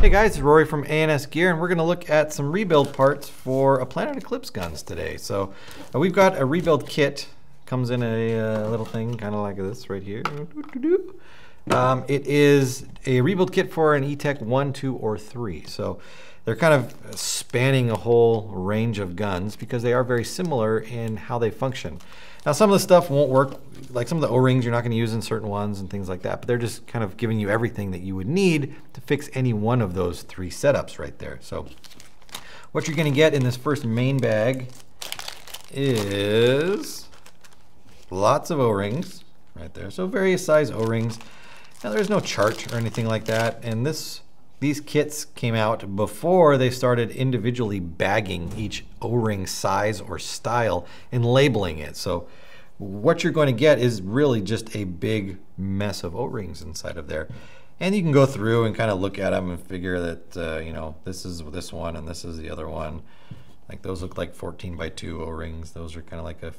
Hey guys, it's Rory from A&S Gear, and we're going to look at some rebuild parts for a Planet Eclipse guns today. So we've got a rebuild kit. Comes in a little thing kind of like this right here. It is a rebuild kit for an Etek 1, 2, or 3. So they're kind of spanning a whole range of guns because they are very similar in how they function. Now some of the stuff won't work, like some of the O-rings you're not going to use in certain ones and things like that, but they're just kind of giving you everything that you would need to fix any one of those 3 setups right there. So what you're going to get in this first main bag is lots of O-rings right there. So various size O-rings. Now there's no chart or anything like that, and these kits came out before they started individually bagging each O-ring size or style and labeling it. So what you're going to get is really just a big mess of O-rings inside of there. And you can go through and kind of look at them and figure that, you know, this is this one and this is the other one. Like those look like 14x2 O-rings. Those are kind of like a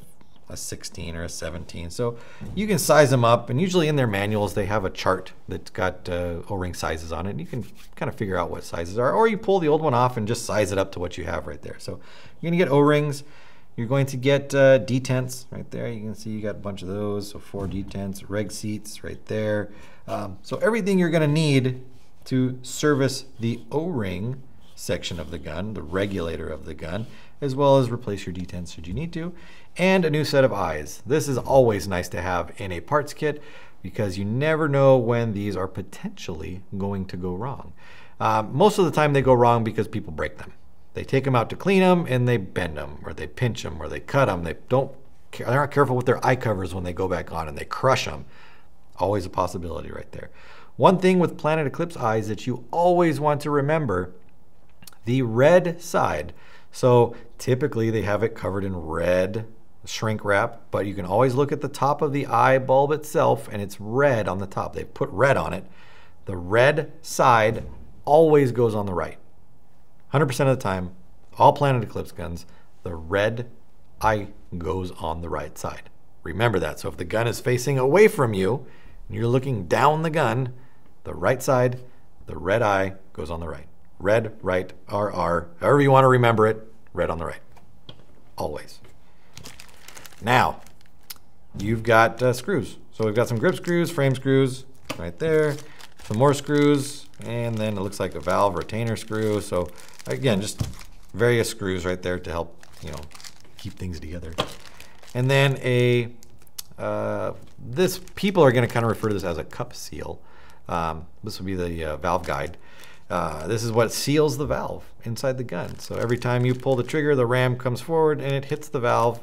16 or a 17. So you can size them up, and usually in their manuals they have a chart that's got O-ring sizes on it, and you can kind of figure out what sizes are, or you pull the old one off and just size it up to what you have right there. So you're gonna get O-rings. You're going to get detents right there. You can see you got a bunch of those, so 4 detents, reg seats right there. So everything you're gonna need to service the O-ring section of the gun, the regulator of the gun, as well as replace your detents should you need to, and a new set of eyes. This is always nice to have in a parts kit because you never know when these are potentially going to go wrong. Most of the time they go wrong because people break them. They take them out to clean them and they bend them, or they pinch them, or they cut them. They're not careful with their eye covers when they go back on, and they crush them. Always a possibility right there. One thing with Planet Eclipse eyes that you always want to remember: the red side. So typically they have it covered in red shrink wrap, but you can always look at the top of the eye bulb itself and it's red on the top. They put red on it. The red side always goes on the right. 100% of the time, all Planet Eclipse guns, the red eye goes on the right side. Remember that. So if the gun is facing away from you and you're looking down the gun, the right side, the red eye goes on the right. Red, right, RR, however you want to remember it, red on the right, always. Now, you've got screws. So we've got some grip screws, frame screws right there, some more screws, and then it looks like a valve retainer screw. So again, just various screws right there to help, you know, keep things together. And then people are going to kind of refer to this as a cup seal. This will be the valve guide. This is what seals the valve inside the gun. So every time you pull the trigger, the ram comes forward and it hits the valve,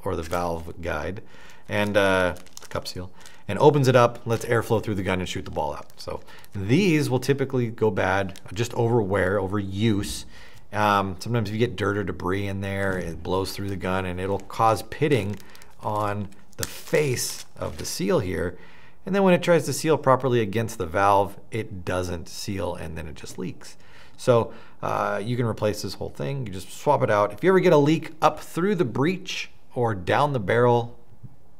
or the valve guide, and cup seal, and opens it up, lets airflow through the gun and shoot the ball out. So these will typically go bad just over wear, over use. Sometimes if you get dirt or debris in there, it blows through the gun and it'll cause pitting on the face of the seal here. And then when it tries to seal properly against the valve, it doesn't seal and then it just leaks. So you can replace this whole thing. You just swap it out. If you ever get a leak up through the breech or down the barrel,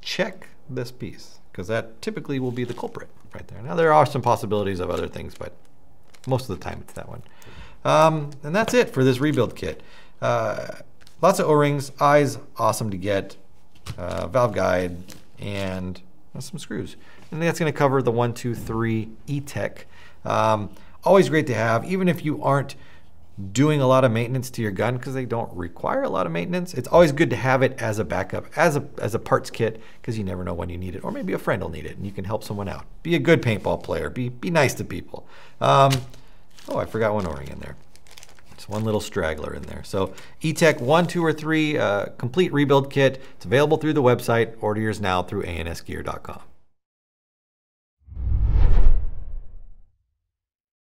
check this piece, because that typically will be the culprit right there. Now there are some possibilities of other things, but most of the time it's that one. And that's it for this rebuild kit. Lots of O-rings, eyes, awesome to get, valve guide, and some screws. And that's going to cover the 1, 2, 3 Etek. Always great to have, even if you aren't doing a lot of maintenance to your gun, because they don't require a lot of maintenance. It's always good to have it as a backup, as a parts kit, because you never know when you need it, or maybe a friend will need it and you can help someone out. Be a good paintball player. Be nice to people. Oh, I forgot one O-ring in there. Just one little straggler in there. So Etek 1, 2, or 3 complete rebuild kit. It's available through the website. Order yours now through ansgear.com.